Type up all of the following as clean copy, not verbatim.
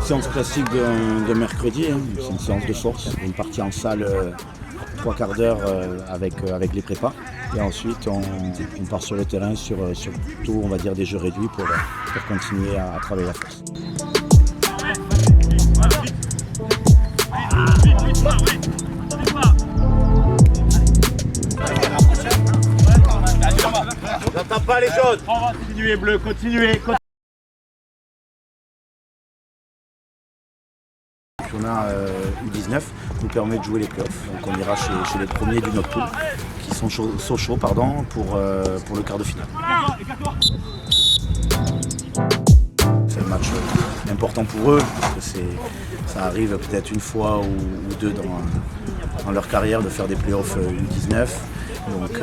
séance classique de mercredi, hein. C'est une séance de force, une partie en salle, 3/4 d'heure avec les prépas. Et ensuite on part sur le terrain sur plutôt on va dire des jeux réduits pour continuer à travailler la force. J'entends pas les jaunes. Continuez bleu, continuez. Le championnat U19 nous permet de jouer les playoffs. Donc on ira chez les premiers du notre pool qui sont Sochaux pour le quart de finale. C'est un match important pour eux parce que ça arrive peut-être une fois ou deux dans leur carrière de faire des playoffs U19. Donc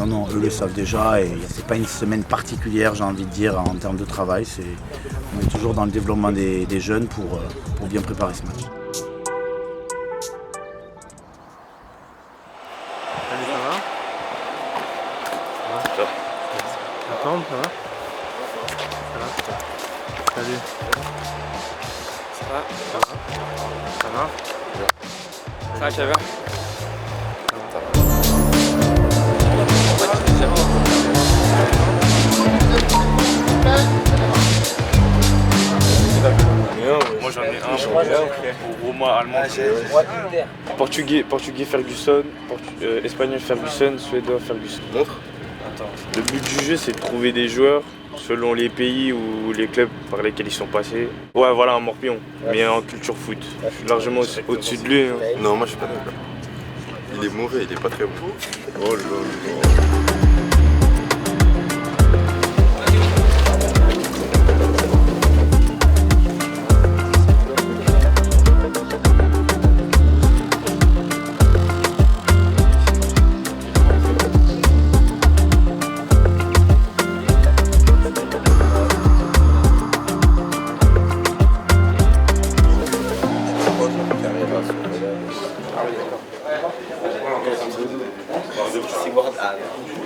non, eux le savent déjà et c'est pas une semaine particulière, j'ai envie de dire, en termes de travail. On est toujours dans le développement des jeunes pour bien préparer ce match. Salut, ça va? La forme, ça va? Ça va? Salut. Ça va? Ça va? Ça va? Ça va, Kevin? Moi j'en ai un, Roma allemand, portugais Ferguson, espagnol Ferguson, suédois Ferguson. Le but du jeu c'est de trouver des joueurs selon les pays ou les clubs par lesquels ils sont passés. Ouais voilà un morpion, mais en culture foot. Je suis largement au-dessus de lui. Hein. Non moi je suis pas d'accord. Il est mauvais, il est pas très bon. Oh là là.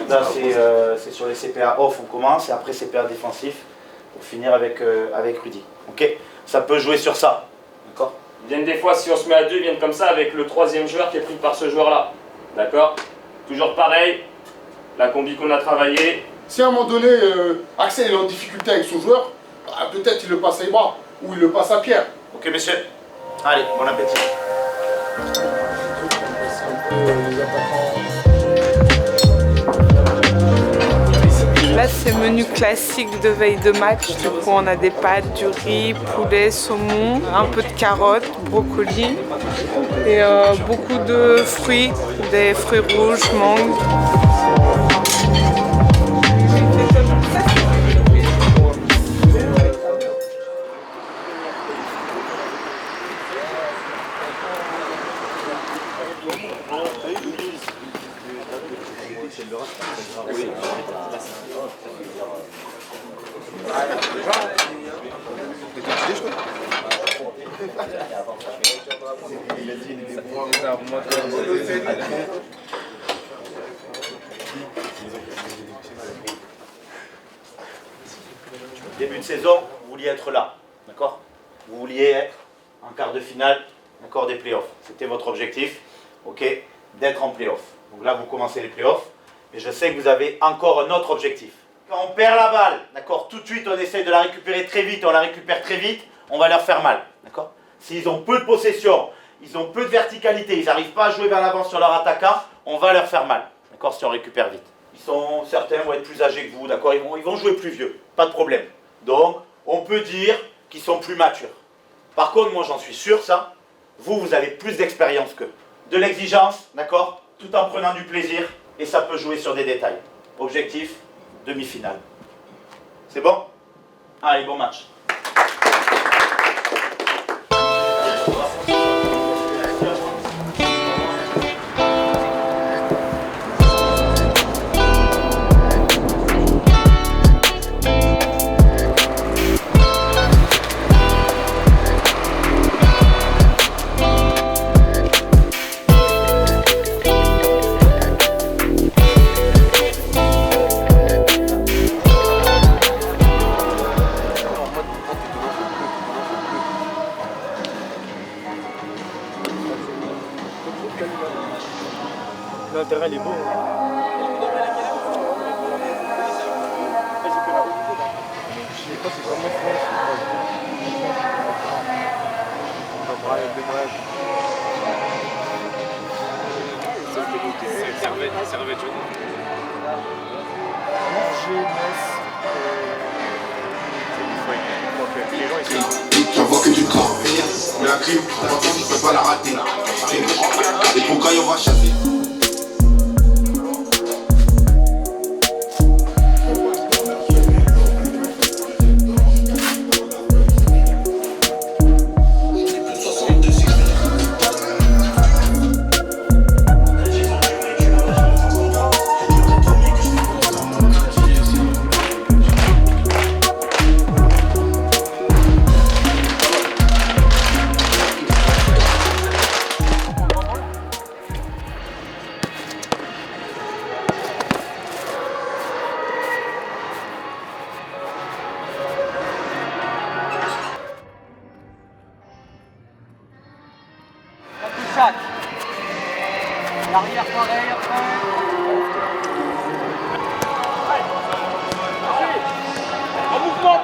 Là c'est sur les CPA off, on commence et après CPA défensif pour finir avec Rudy. Ok, ça peut jouer sur ça. D'accord. Ils viennent des fois, si on se met à deux, ils viennent comme ça avec le troisième joueur qui est pris par ce joueur-là. D'accord. Toujours pareil, la combi qu'on a travaillée. Si à un moment donné, Axel est en difficulté avec son joueur, peut-être il le passe à Ibra ou il le passe à Pierre. Ok messieurs, allez, bon appétit. Là, c'est menu classique de veille de match. Du coup, on a des pâtes, du riz, poulet, saumon, un peu de carottes, brocoli et beaucoup de fruits, des fruits rouges, mangue. Début de saison, vous vouliez être là, d'accord? Vous vouliez être en quart de finale, d'accord, des playoffs. C'était votre objectif, ok, d'être en playoff. Donc là, vous commencez les playoffs, mais je sais que vous avez encore un autre objectif. Quand on perd la balle, d'accord, tout de suite on essaie de la récupérer très vite, on la récupère très vite, on va leur faire mal, d'accord? S'ils ont peu de possession, ils ont peu de verticalité, ils n'arrivent pas à jouer vers l'avant sur leur attaquant, on va leur faire mal, d'accord, si on récupère vite. Certains vont être plus âgés que vous, d'accord, ils vont jouer plus vieux, pas de problème. Donc, on peut dire qu'ils sont plus matures. Par contre, moi j'en suis sûr, ça, vous avez plus d'expérience qu'eux. De l'exigence, d'accord, tout en prenant du plaisir, et ça peut jouer sur des détails. Objectif, demi-finale. C'est bon? Allez, bon match. Le terrain il est beau. Servette. J'en vois que du corps. Mais la crime, je peux pas la rater. Et pour quand on va chasser. L'arrière pareil après. En mouvement.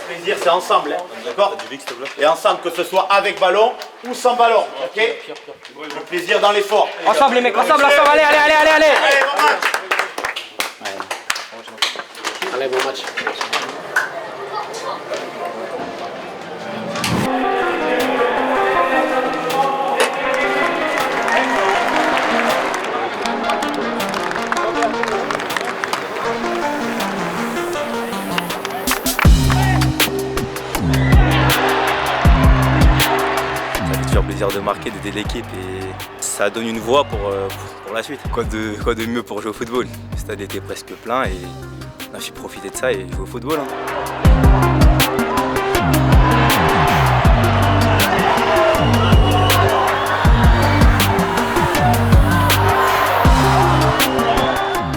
Plaisir, c'est ensemble, hein, d'accord? Et ensemble, que ce soit avec ballon ou sans ballon, ok? Le plaisir dans l'effort. Ensemble les mecs, ensemble, allez. Allez, bon match. Allez, bon match. Plaisir de marquer, d'aider l'équipe et ça donne une voix pour la suite. Quoi de mieux pour jouer au football? Le stade était presque plein et on a su profiter de ça et jouer au football.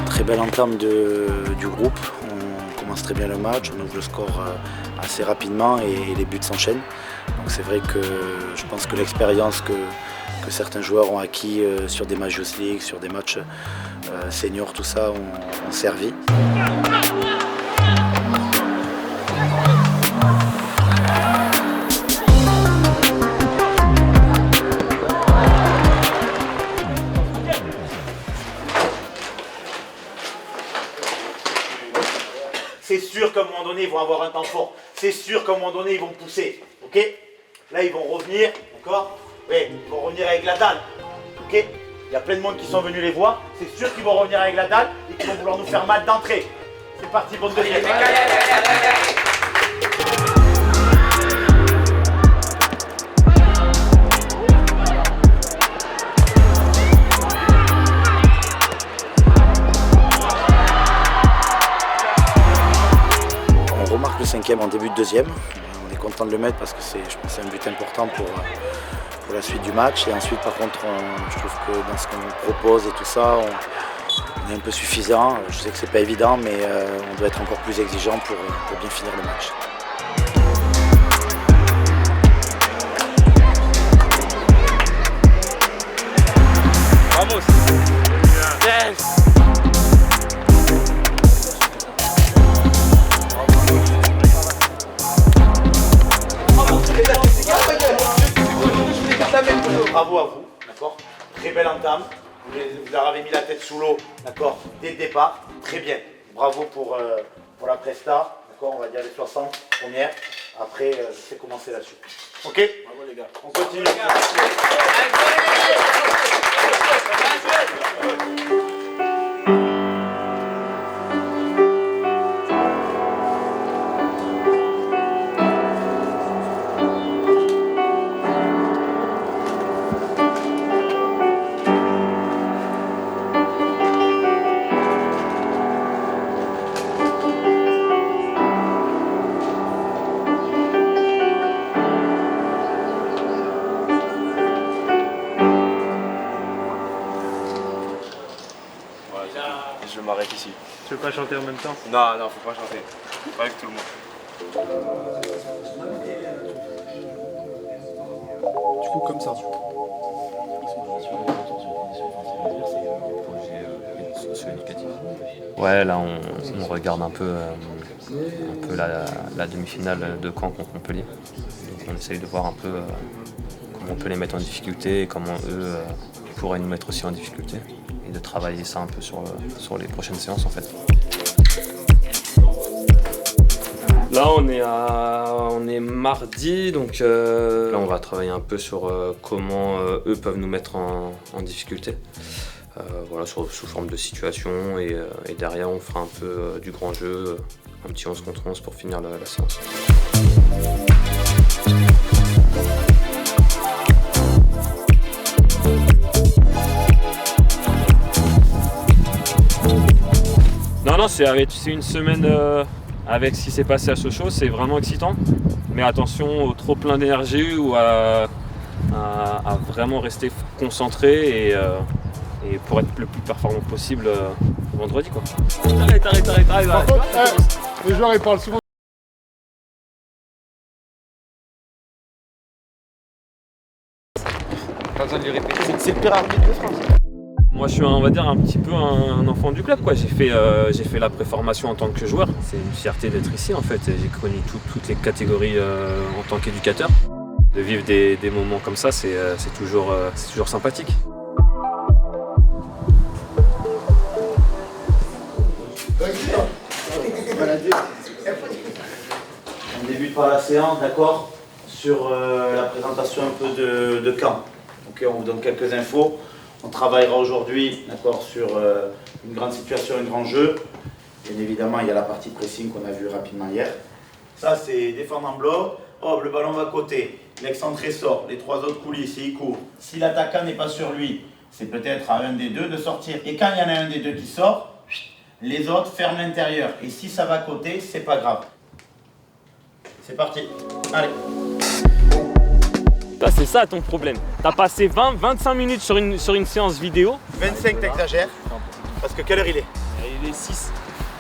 Très belle entame du groupe. On commence très bien le match, on ouvre le score assez rapidement et les buts s'enchaînent. Donc c'est vrai que je pense que l'expérience que certains joueurs ont acquis sur des matchs Youth League, sur des matchs seniors, tout ça, ont servi. C'est sûr qu'à un moment donné, ils vont avoir un temps fort. C'est sûr qu'à un moment donné, ils vont pousser. Ok? Là, ils vont revenir, d'accord? Oui, ils vont revenir avec la dalle. Ok? Il y a plein de monde qui sont venus les voir. C'est sûr qu'ils vont revenir avec la dalle et qu'ils vont vouloir nous faire mal d'entrée. C'est parti, bonne deuxième. On remarque le cinquième en début de deuxième. On est content de le mettre parce que je pense que c'est un but important pour la suite du match. Et ensuite, par contre, je trouve que dans ce qu'on propose et tout ça, on est un peu suffisant. Je sais que c'est pas évident, mais on doit être encore plus exigeant pour bien finir le match. Vamos. Yes. Bravo à vous, d'accord? Très belle entame. Vous leur avez mis la tête sous l'eau, d'accord? Dès le départ, très bien. Bravo pour la presta, d'accord? On va dire les 60 premières. Après, je sais comment c'est la suite. Ok? Bravo les gars. On continue. je m'arrête ici. Tu veux pas chanter en même temps? Non, non, faut pas chanter. Pas avec tout le monde. Du coup, comme ça. Ouais, là on regarde un peu la demi-finale de Caen contre Montpellier. Donc on essaye de voir un peu comment on peut les mettre en difficulté et comment eux pourraient nous mettre aussi en difficulté. Et de travailler ça un peu sur les prochaines séances en fait. Là on est mardi, donc là on va travailler un peu sur comment eux peuvent nous mettre en difficulté. Voilà, sous forme de situation et derrière on fera un peu du grand jeu, un petit 11 contre 11 pour finir la séance. Non, c'est une semaine avec ce qui s'est passé à Sochaux, c'est vraiment excitant, mais attention au trop plein d'énergie ou à vraiment rester concentré et pour être le plus performant possible vendredi quoi. Arrête. Par contre, les joueurs ils parlent souvent. Pas besoin de lui répéter. C'est le pire arbitre de France. Moi je suis on va dire un petit peu un enfant du club quoi. J'ai fait la préformation en tant que joueur. C'est une fierté d'être ici en fait. J'ai connu toutes les catégories en tant qu'éducateur. De vivre des moments comme ça c'est toujours sympathique. On débute par la séance, d'accord, sur la présentation un peu de Caen. Ok, on vous donne quelques infos. On travaillera aujourd'hui, d'accord, sur une grande situation, un grand jeu. Bien évidemment, il y a la partie pressing qu'on a vu rapidement hier. Ça, c'est défendre en bloc. Hop, le ballon va côté. L'excentré sort. Les trois autres coulisses, et il court. Si l'attaquant n'est pas sur lui, c'est peut-être à un des deux de sortir. Et quand il y en a un des deux qui sort, les autres ferment l'intérieur. Et si ça va côté, c'est pas grave. C'est parti. Allez. C'est ça ton problème. T'as passé 20-25 minutes sur une séance vidéo. 25, t'exagères. Parce que quelle heure il est? Il est 6.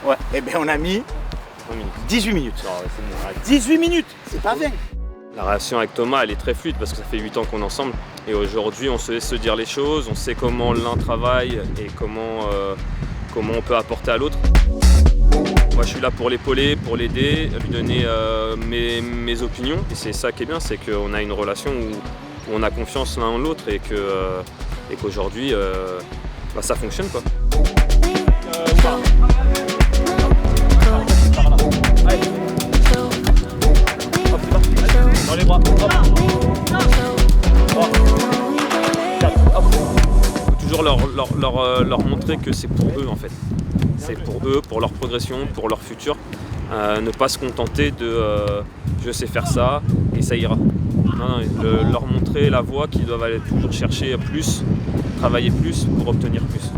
Ouais, et bien on a mis 18 minutes. Non, c'est bon, arrête. 18 minutes, c'est pas 20. La relation avec Thomas, elle est très fluide parce que ça fait 8 ans qu'on est ensemble. Et aujourd'hui, on se laisse se dire les choses, on sait comment l'un travaille et comment on peut apporter à l'autre. Moi, je suis là pour l'épauler, pour l'aider, lui donner mes opinions. Et c'est ça qui est bien, c'est qu'on a une relation où on a confiance l'un en l'autre et qu'aujourd'hui, ça fonctionne quoi. Dans les bras. Faut toujours leur montrer que c'est pour eux en fait. C'est pour eux, pour leur progression, pour leur futur. Ne pas se contenter de je sais faire ça et ça ira. Non, leur montrer la voie qu'ils doivent aller toujours chercher plus, travailler plus pour obtenir plus.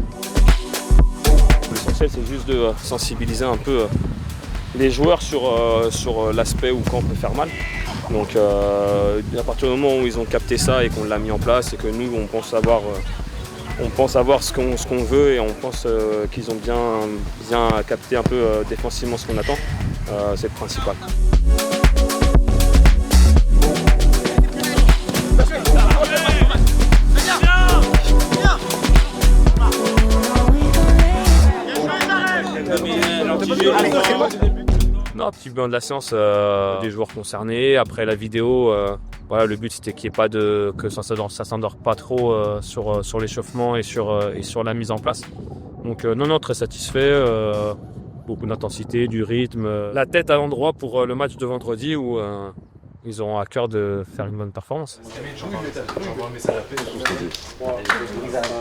L'essentiel c'est juste de sensibiliser un peu les joueurs sur l'aspect où quand on peut faire mal. Donc à partir du moment où ils ont capté ça et qu'on l'a mis en place et que nous on pense savoir ce qu'on veut et on pense qu'ils ont bien capté un peu défensivement ce qu'on attend, c'est le principal. Non, petit bilan de la séance des joueurs concernés. Après la vidéo, voilà, le but c'était qu'il n'y ait pas que ça s'endort pas trop sur l'échauffement et sur la mise en place. Donc non, très satisfait. Beaucoup d'intensité, du rythme. La tête à l'endroit pour le match de vendredi où ils auront à cœur de faire une bonne performance. Je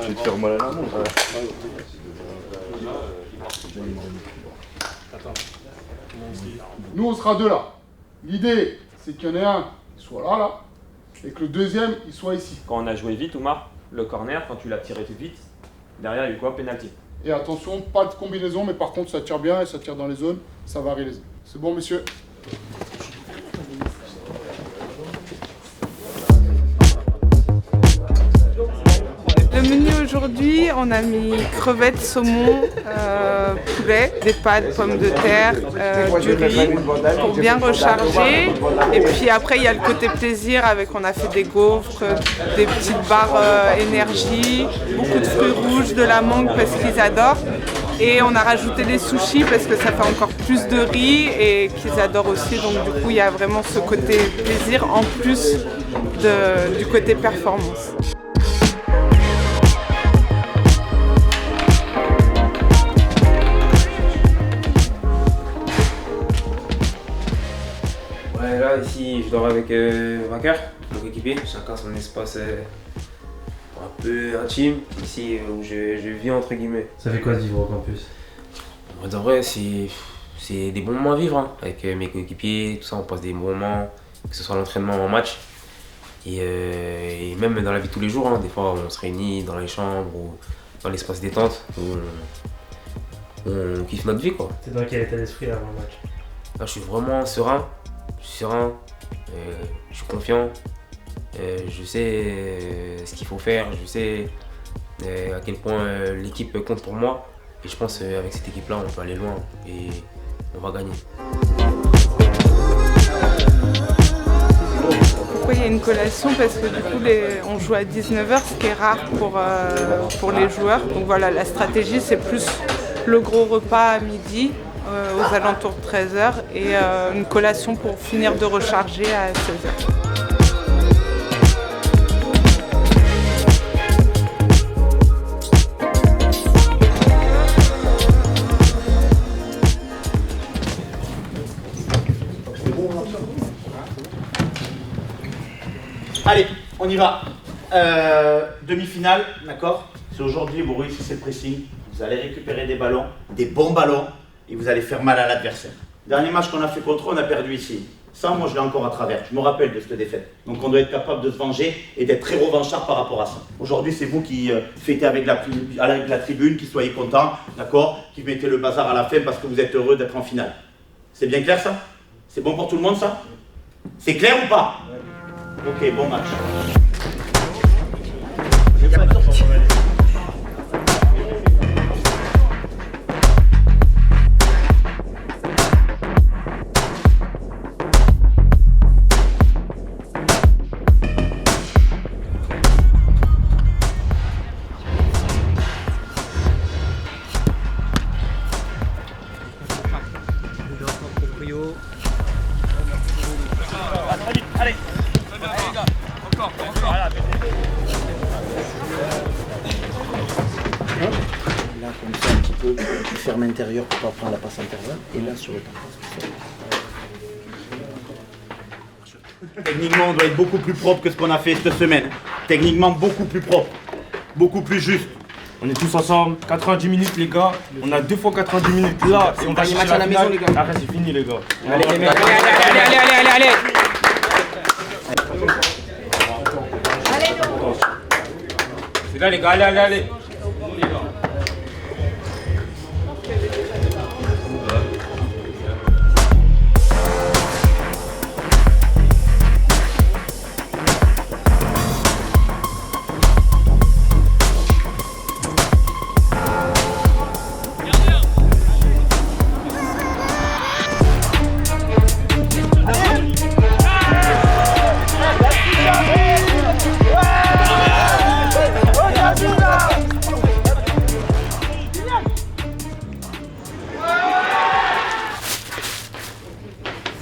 vais te faire mal à la main. Nous, on sera deux là. L'idée, c'est qu'il y en ait un qui soit là, et que le deuxième, il soit ici. Quand on a joué vite, Oumar, le corner, quand tu l'as tiré vite, derrière, il y a eu quoi? Penalty. Et attention, pas de combinaison, mais par contre, ça tire bien et ça tire dans les zones. Ça varie les zones. C'est bon, messieurs? Le menu aujourd'hui, on a mis crevettes, saumon, poulet, des pâtes, pommes de terre, du riz pour bien recharger. Et puis après, il y a le côté plaisir avec, on a fait des gaufres, des petites barres énergie, beaucoup de fruits rouges, de la mangue parce qu'ils adorent. Et on a rajouté les sushis parce que ça fait encore plus de riz et qu'ils adorent aussi. Donc du coup, il y a vraiment ce côté plaisir en plus du côté performance. Ouais, là, ici, je dors avec Vainqueur, mon équipier. Chacun son espace un peu intime, ici où je vis entre guillemets. Ça fait quoi de vivre au campus? En vrai, c'est des bons moments à vivre hein. Avec mes coéquipiers, tout ça, on passe des bons moments, que ce soit l'entraînement ou en match. Et même dans la vie de tous les jours, hein. Des fois on se réunit dans les chambres ou dans l'espace détente où on kiffe notre vie quoi. T'es dans quel état d'esprit avant le match? Là, je suis vraiment serein, je suis confiant. Je sais ce qu'il faut faire, je sais à quel point l'équipe compte pour moi. Et je pense qu'avec cette équipe-là, on peut aller loin et on va gagner. Pourquoi il y a une collation? Parce que du coup, on joue à 19h, ce qui est rare pour les joueurs. Donc voilà, la stratégie, c'est plus le gros repas à midi, aux alentours de 13h, et une collation pour finir de recharger à 16h. Allez, on y va. Demi-finale, d'accord? C'est aujourd'hui, vous réussissez le pressing, vous allez récupérer des ballons, des bons ballons, et vous allez faire mal à l'adversaire. Dernier match qu'on a fait contre eux, on a perdu ici. Ça, moi, je l'ai encore à travers. Je me rappelle de cette défaite. Donc, on doit être capable de se venger et d'être très revanchard par rapport à ça. Aujourd'hui, c'est vous qui fêtez avec la tribune, qui soyez contents, d'accord? Qui mettez le bazar à la fin parce que vous êtes heureux d'être en finale. C'est bien clair, ça? C'est bon pour tout le monde, ça? C'est clair ou pas? Ok, bon match. Allez. Là, comme ça, un petit peu, tu fermes intérieur pour pas prendre la passe intérieure. Et là, sur le temps. Techniquement, on doit être beaucoup plus propre que ce qu'on a fait cette semaine. Techniquement, beaucoup plus propre. Beaucoup plus juste. On est tous ensemble, 90 minutes les gars. On a 2 fois 90 minutes là. Et on va chercher la finale. Arrête, c'est fini les gars. Allez, allez. C'est là les gars, allez.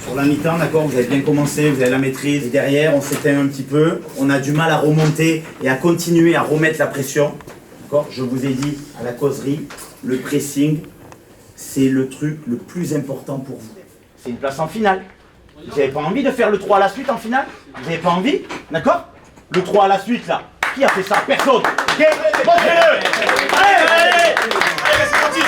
Sur la mi-temps, d'accord, vous avez bien commencé, vous avez la maîtrise. Et derrière, on s'éteint un petit peu. On a du mal à remonter et à continuer à remettre la pression. D'accord? Je vous ai dit à la causerie, le pressing, c'est le truc le plus important pour vous. C'est une place en finale. Vous n'avez pas envie de faire le 3 à la suite en finale? Vous n'avez pas envie? D'accord? Le 3 à la suite, là. Qui a fait ça? Personne. Ok? Montrez-le! Allez, c'est parti!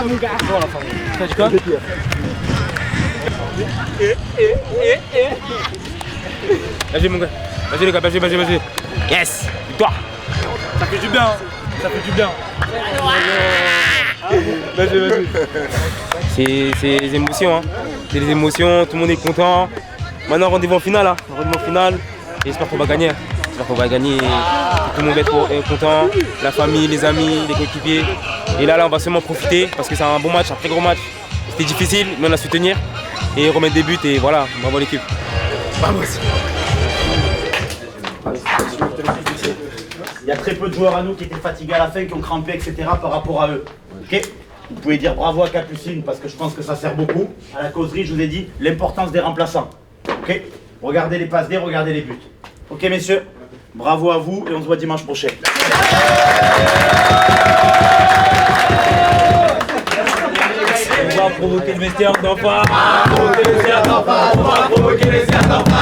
T'as dit quoi? Vas-y mon gars. Vas-y les gars, vas-y. Yes! Victoire! Ça fait du bien, hein. Ça fait du bien. Vas-y. C'est les émotions, hein. C'est les émotions, tout le monde est content. Maintenant rendez-vous en finale, hein. Rendez-vous en finale. Et j'espère qu'on va gagner. Tout le monde va être content. La famille, les amis, les coéquipiers. Et là on va seulement profiter parce que c'est un bon match, un très gros match. C'était difficile, mais on a su tenir et remettre des buts et voilà, bravo l'équipe. Vamos. Il y a très peu de joueurs à nous qui étaient fatigués à la fin, qui ont crampé, etc. par rapport à eux. Ok? Vous pouvez dire bravo à Capucine parce que je pense que ça sert beaucoup. À la causerie, je vous ai dit l'importance des remplaçants. Ok? Regardez les passes D, regardez les buts. Ok messieurs? Bravo à vous et on se voit dimanche prochain. On va provoquer le vestiaire d'enfant. On va provoquer le vestiaire d'enfant. On va provoquer le vestiaire d'enfant.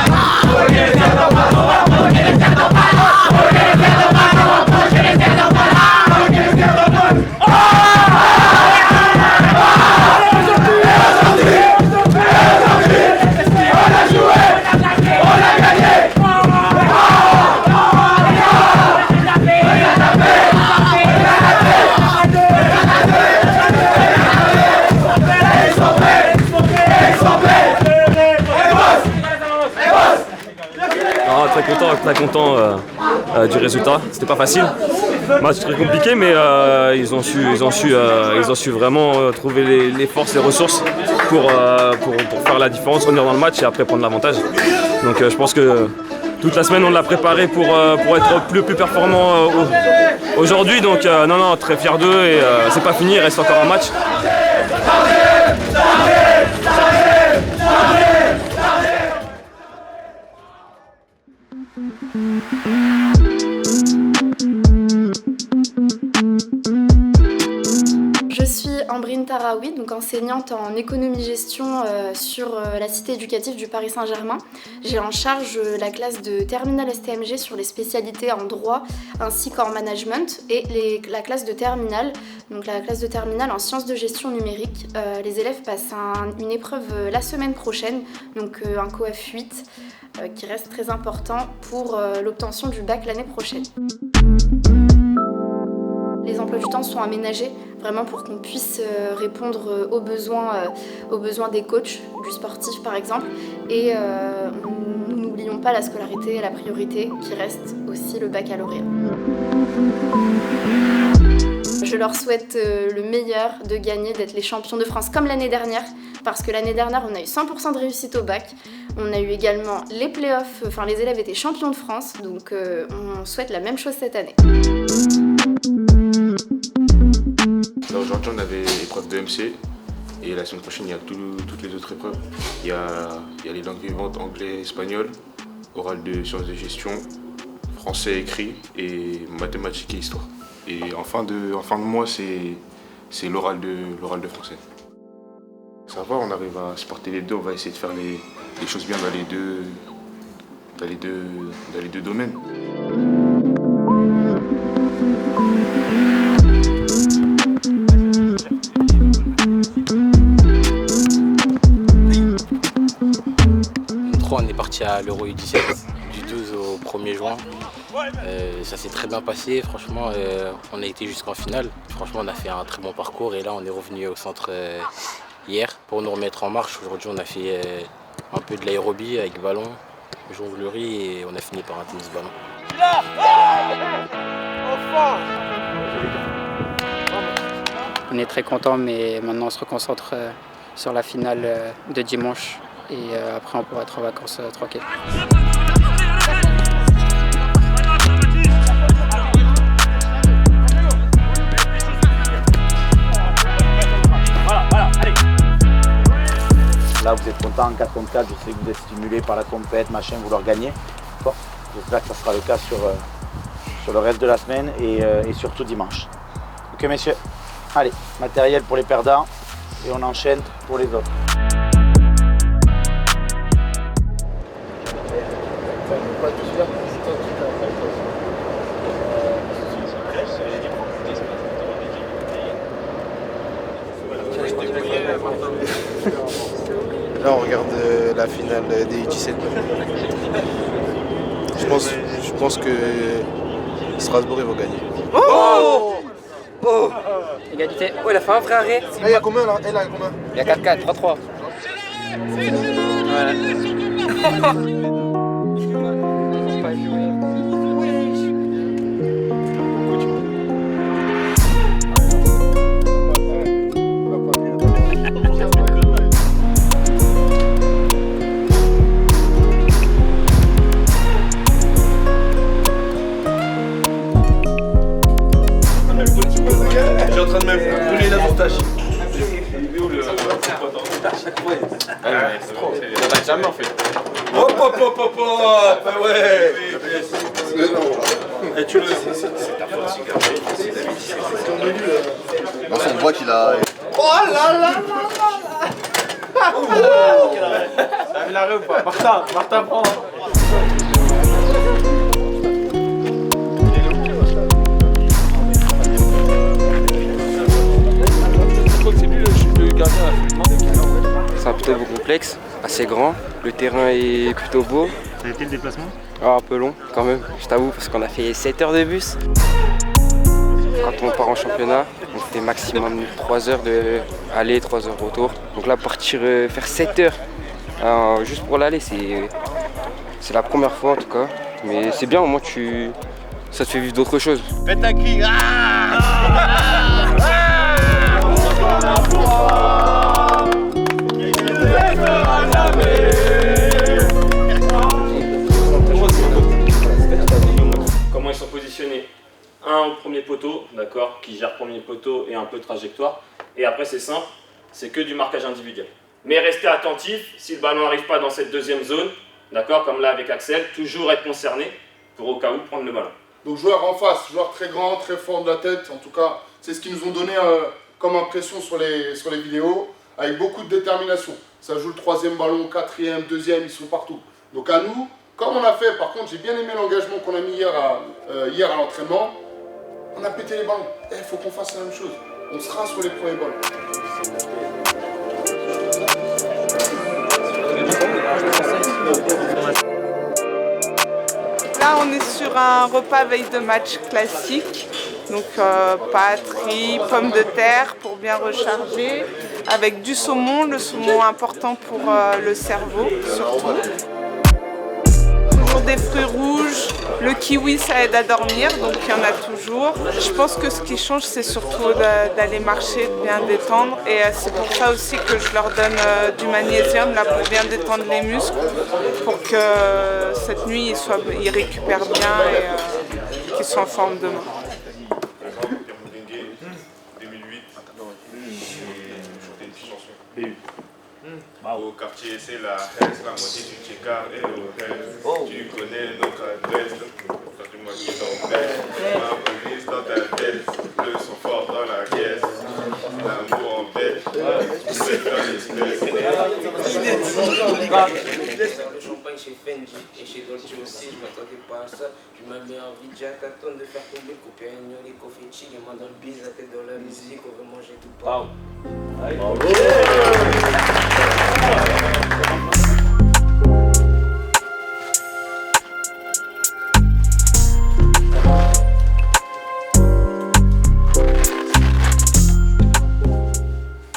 On va provoquer le vestiaire d'enfant. On va provoquer le vestiaire d'enfant. On va provoquer le vestiaire d'enfant. On va provoquer le vestiaire d'enfant. On va provoquer le vestiaire d'enfant. On a joué. On a gagné. Très content du résultat. C'était pas facile, match très compliqué, mais ils ont su vraiment trouver les forces, les ressources pour faire la différence, revenir dans le match et après prendre l'avantage. Donc je pense que toute la semaine on l'a préparé pour être plus performant aujourd'hui. Donc non, très fier d'eux et c'est pas fini, il reste encore un match. Je suis Ambrine Taraoui, donc enseignante en économie-gestion sur la cité éducative du Paris Saint-Germain. J'ai en charge la classe de terminale STMG sur les spécialités en droit ainsi qu'en management et la classe de terminale, donc la classe de terminale en sciences de gestion numérique. Les élèves passent une épreuve la semaine prochaine, donc un COEF 8 qui reste très important pour l'obtention du bac l'année prochaine. Les emplois du temps sont aménagés vraiment pour qu'on puisse répondre aux besoins des coachs, du sportif par exemple. Et nous n'oublions pas la scolarité et la priorité qui reste aussi le baccalauréat. Je leur souhaite le meilleur, de gagner, d'être les champions de France comme l'année dernière. Parce que l'année dernière, on a eu 100% de réussite au bac. On a eu également les playoffs, enfin les élèves étaient champions de France. Donc on souhaite la même chose cette année. Aujourd'hui, on avait l'épreuve de MC et la semaine prochaine, il y a toutes les autres épreuves. Il y a les langues vivantes, anglais, espagnol, oral de sciences de gestion, français écrit et mathématiques et histoire. Et en fin de mois, c'est l'oral de français. Ça va, on arrive à supporter les deux, on va essayer de faire les choses bien dans les deux domaines. On est parti à l'Euro U17 du 12 au 1er juin. Ça s'est très bien passé, franchement on a été jusqu'en finale. Franchement on a fait un très bon parcours et là on est revenu au centre hier pour nous remettre en marche. Aujourd'hui on a fait un peu de l'aérobie avec ballon, jonglerie et on a fini par un tennis ballon. On est très content mais maintenant on se reconcentre sur la finale de dimanche. Et après on pourra être en vacances tranquille. Voilà, allez. Là vous êtes content en 4 contre 4, je sais que vous êtes stimulé par la compète, machin, vouloir gagner. J'espère que ça sera le cas sur le reste de la semaine et surtout dimanche. Ok messieurs, allez, matériel pour les perdants et on enchaîne pour les autres. Là, on regarde la finale des U17. Je pense que Strasbourg, ils vont gagner. Oh! Oh! Égalité. Oh, il a fait un vrai arrêt. Il y a combien là? Il y a combien? Il y a 4-4, 3-3. Je suis en train de me brûler la moustache. Ça va jamais en fait. Hop hop hop hop hop. Ah ouais. Et tu le. C'est ta faute, cigarette. On voit qu'il a. Oh là là là là. T'as vu l'arrêt ou pas? Martin prend. C'est un plutôt beau complexe, assez grand, le terrain est plutôt beau. Ça a été le déplacement? Un peu long quand même, je t'avoue, parce qu'on a fait 7 heures de bus. Quand on part en championnat, on fait maximum 3 heures de aller, 3 heures retour. Donc là, partir faire 7 heures juste pour l'aller, c'est la première fois en tout cas. Mais c'est bien, au moins ça te fait vivre d'autres choses. Faites un cri. Comment ils sont positionnés? Un au premier poteau, d'accord, qui gère premier poteau et un peu de trajectoire. Et après c'est simple, c'est que du marquage individuel. Mais restez attentifs, si le ballon n'arrive pas dans cette deuxième zone, d'accord, comme là avec Axel, toujours être concerné pour au cas où prendre le ballon. Donc joueur en face, joueur très grand, très fort de la tête, en tout cas, c'est ce qu'ils nous ont donné comme impression sur les vidéos, avec beaucoup de détermination. Ça joue le troisième ballon, quatrième, deuxième, ils sont partout. Donc à nous, comme on a fait, par contre, j'ai bien aimé l'engagement qu'on a mis hier à l'entraînement, on a pété les ballons. Il faut qu'on fasse la même chose. On sera sur les premiers ballons. Là, on est sur un repas veille de match classique. Donc pâtes, riz, pommes de terre pour bien recharger. Avec du saumon, le saumon important pour le cerveau surtout. Toujours des fruits rouges. Le kiwi, ça aide à dormir, donc il y en a toujours. Je pense que ce qui change, c'est surtout d'aller marcher, de bien détendre. Et c'est pour ça aussi que je leur donne du magnésium là, pour bien détendre les muscles, pour que cette nuit, ils récupèrent bien et qu'ils soient en forme demain. 2008, au quartier, c'est la moitié du Tchéka et au tu connais notre adresse. Quand tu m'as dit ton père, ma police dans ta tête, le son fort dans la caisse, l'amour en paix, c'est dans l'espèce. Le champagne chez Fendi et chez Dolce aussi, je m'attendais pas à ça. Tu m'as mis envie de t'attendre de faire tomber le copain, les confettis, et moi dans le bise, la tête dans la musique, on veut manger tout pas.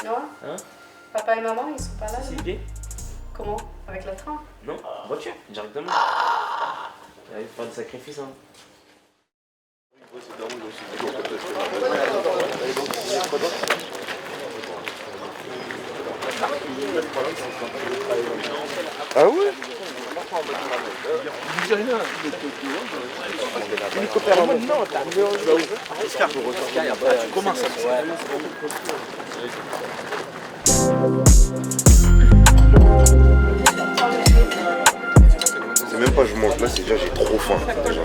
Noah, papa et maman, ils sont pas là? C'est Comment? Avec le train? Non, voiture, directement. Il va faire des sacrifices. Hein. Ah ouais? C'est même pas je mange, là c'est déjà j'ai trop faim. Déjà.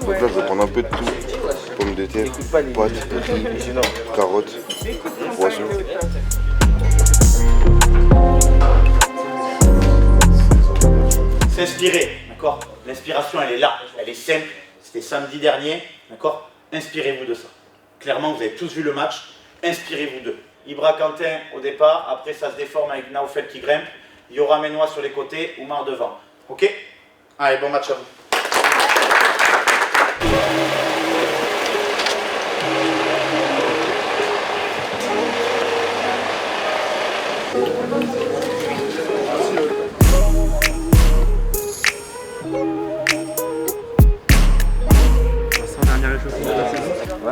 Donc là je vais prendre un peu de tout. Pommes de terre, pâtes, carottes, poisson. S'inspirer, d'accord? L'inspiration elle est là, elle est simple. C'était samedi dernier, d'accord? Inspirez-vous de ça. Clairement, vous avez tous vu le match, inspirez-vous d'eux. Ibra Quentin au départ, après ça se déforme avec Naoufel qui grimpe, Yoram Menois sur les côtés, Oumar devant. Ok? Allez, bon match à vous.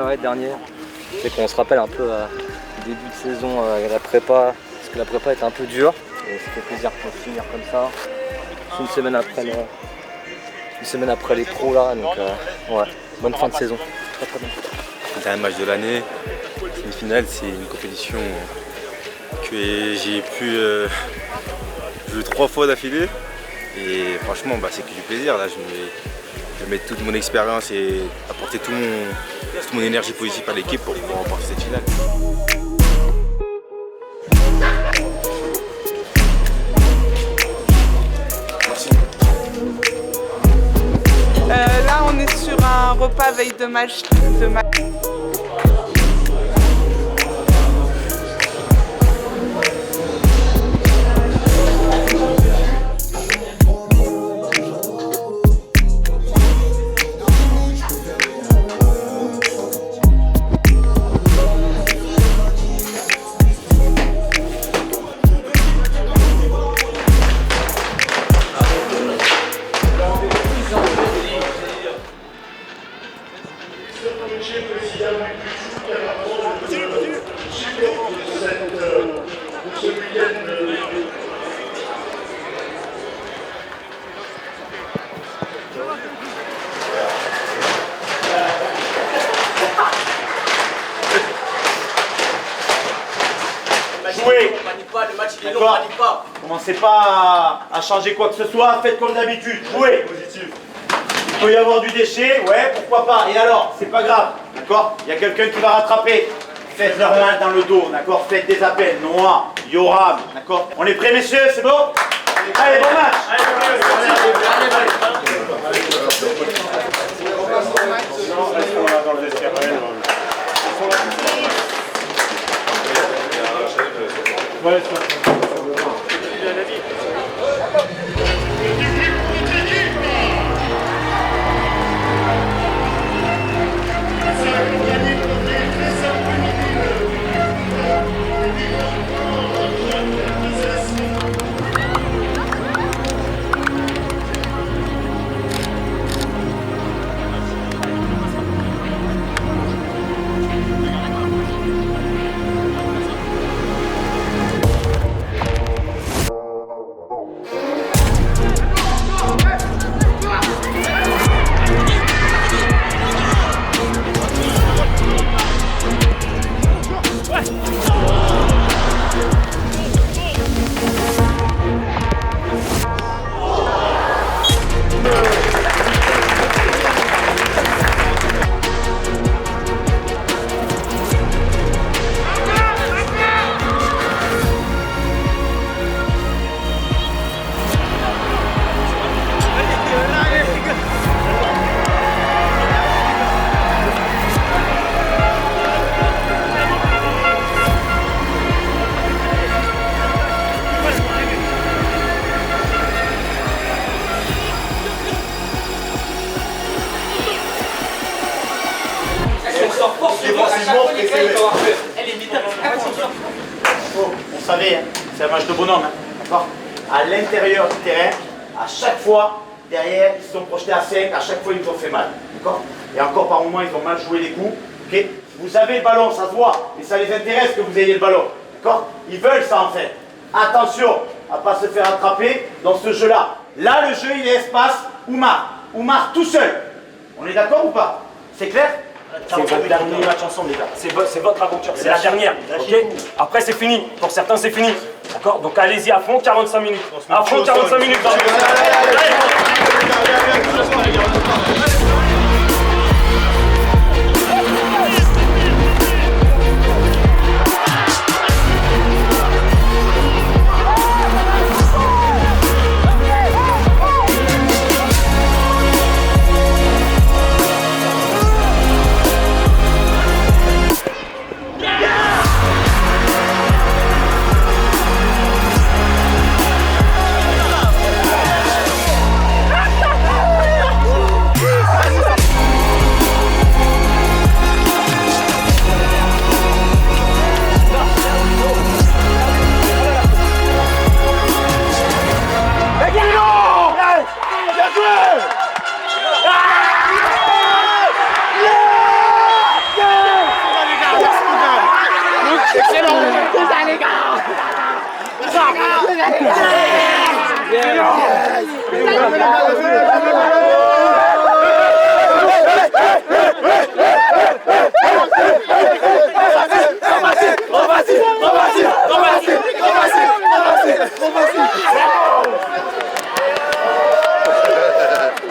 Ouais, dernière. C'est qu'on se rappelle un peu début de saison la prépa, parce que la prépa était un peu dure. Et ça fait plaisir de finir comme ça. Une semaine après les pros là, donc ouais, bonne fin de saison. Très bien. C'est un match de l'année. Une finale, c'est une compétition que j'ai pu jouer 3 fois d'affilée. Et franchement, c'est que du plaisir. Là, je vais mettre toute mon expérience et apporter toute mon énergie positive à l'équipe pour pouvoir remporter cette finale. Là, on est sur un repas veille de match. Jouez. D'accord. Commencez pas à changer quoi que ce soit, faites comme d'habitude, jouez. Il peut y avoir du déchet, ouais, pourquoi pas. Et alors, c'est pas grave, d'accord. Il y a quelqu'un qui va rattraper. Faites leur main dans le dos, d'accord. Faites des appels, Noah, Yoram, d'accord. On est prêts, messieurs, c'est bon? Allez, bon match. Ouais, Vous savez, c'est un match de bonhomme, d'accord. À l'intérieur du terrain, à chaque fois, derrière, ils se sont projetés à 5, à chaque fois ils nous ont fait mal, d'accord. Et encore par moments, ils ont mal joué les coups, ok. Vous avez le ballon, ça se voit, mais ça les intéresse que vous ayez le ballon, d'accord. Ils veulent ça en fait. Attention à ne pas se faire attraper dans ce jeu-là. Là, le jeu, il est espace Oumar tout seul. On est d'accord ou pas? C'est clair? C'est votre dernier match ensemble, les gars. C'est votre aventure, c'est la dernière. Ok. Après, c'est fini. Pour certains, c'est fini. D'accord. Donc, allez-y à fond, 45 minutes. À fond, 45 minutes.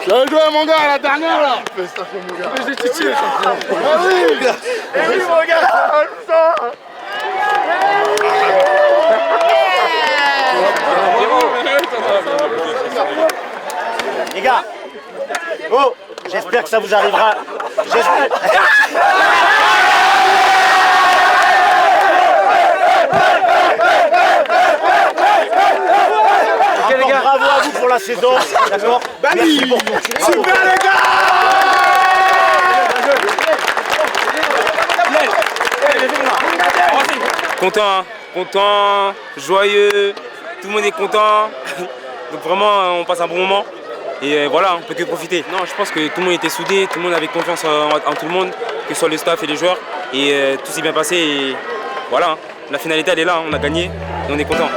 Bien joué mon gars, la dernière là. J'ai titillé. Oui mon gars. Les gars, oh, j'espère que ça vous arrivera. Encore bravo à vous pour la saison, d'accord? Merci pour continuer. Super les gars. Content, joyeux, tout le monde est content. Donc vraiment, on passe un bon moment. Et voilà, on peut que profiter. Non, je pense que tout le monde était soudé, tout le monde avait confiance en tout le monde, que ce soit le staff et les joueurs. Et tout s'est bien passé. Et voilà, la finalité elle est là, on a gagné et on est content.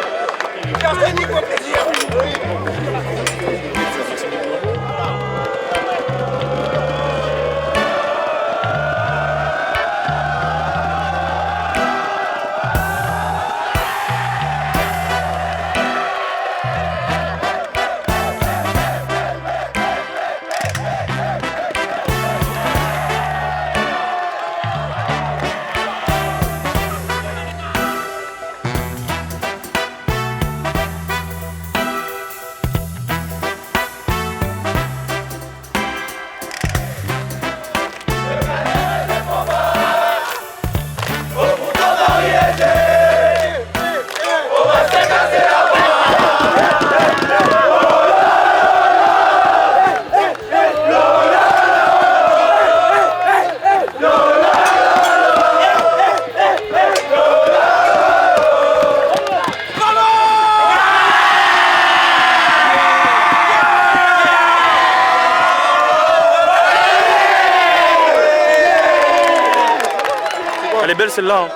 Elle est belle celle-là, hein.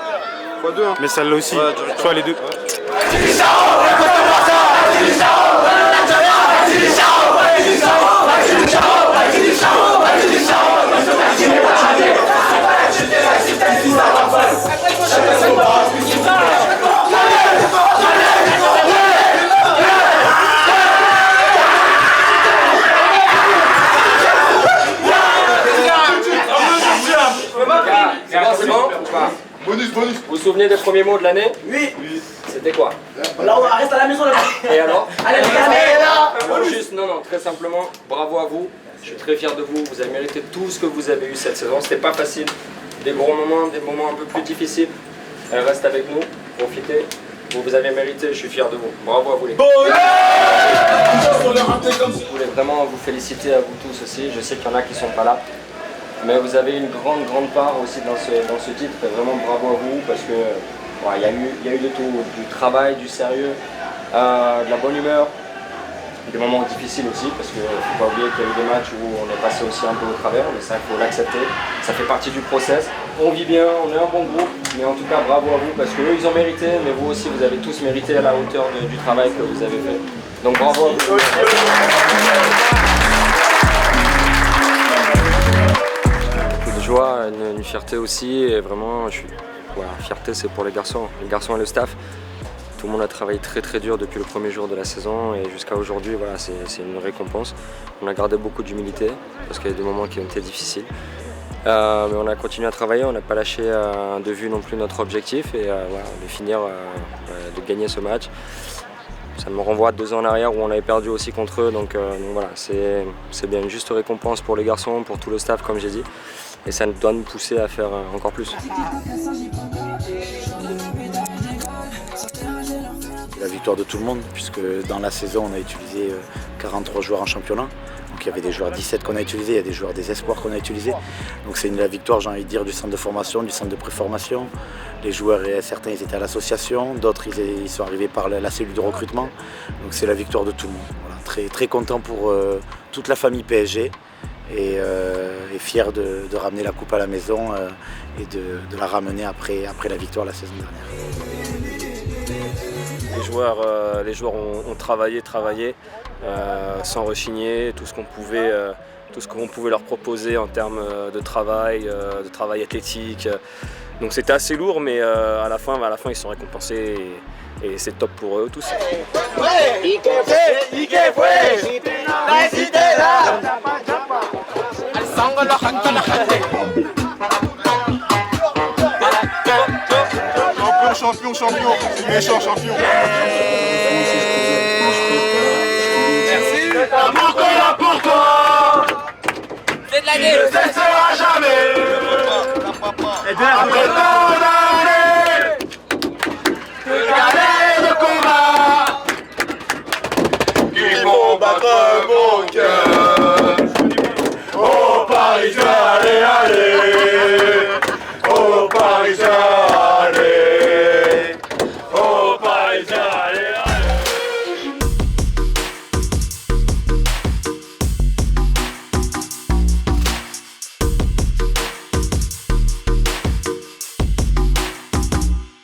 Mais celle-là aussi, tu vois les deux. C'est bon? Bonus. Vous vous souvenez des premiers mots de l'année? Oui. C'était quoi? Là, on reste à la maison là-bas. Et alors? Allez, là. Juste, non, très simplement, bravo à vous. Je suis très fier de vous. Vous avez mérité tout ce que vous avez eu cette saison. C'était pas facile. Des gros moments, des moments un peu plus difficiles. Restez avec nous, profitez. Vous avez mérité, je suis fier de vous. Bravo à vous les gars. Je voulais vraiment vous féliciter à vous tous aussi. Je sais qu'il y en a qui sont pas là. Mais vous avez une grande part aussi dans ce titre. Et vraiment bravo à vous parce que il y a eu de tout, du travail, du sérieux, de la bonne humeur, des moments difficiles aussi parce qu'il ne faut pas oublier qu'il y a eu des matchs où on est passé aussi un peu au travers, mais ça il faut l'accepter, ça fait partie du process. On vit bien, on est un bon groupe, mais en tout cas bravo à vous parce qu'eux ils ont mérité, mais vous aussi vous avez tous mérité à la hauteur du travail que vous avez fait. Donc bravo à vous. Une joie, une fierté aussi, et vraiment, fierté c'est pour les garçons et le staff. Tout le monde a travaillé très dur depuis le premier jour de la saison et jusqu'à aujourd'hui, voilà, c'est une récompense. On a gardé beaucoup d'humilité parce qu'il y a des moments qui ont été difficiles. Mais on a continué à travailler, on n'a pas lâché de vue non plus notre objectif et de finir, de gagner ce match. Ça me renvoie à 2 ans en arrière où on avait perdu aussi contre eux, donc voilà, c'est bien une juste récompense pour les garçons, pour tout le staff comme j'ai dit. Et ça doit nous pousser à faire encore plus. La victoire de tout le monde, puisque dans la saison on a utilisé 43 joueurs en championnat. Donc il y avait des joueurs 17 qu'on a utilisés, il y a des joueurs des espoirs qu'on a utilisés. Donc c'est la victoire, j'ai envie de dire, du centre de formation, du centre de préformation. Les joueurs, certains ils étaient à l'association, d'autres ils sont arrivés par la cellule de recrutement. Donc c'est la victoire de tout le monde. Voilà, très content pour toute la famille PSG. Et fier de ramener la coupe à la maison et de la ramener après la victoire la saison dernière. Les joueurs ont travaillé sans rechigner, tout ce qu'on pouvait leur proposer en termes de travail athlétique. Donc c'était assez lourd, mais à la fin ils sont récompensés et c'est top pour eux tous. Champion, méchant champion. Merci. L'amour qu'on a pour toi, c'est de l'année.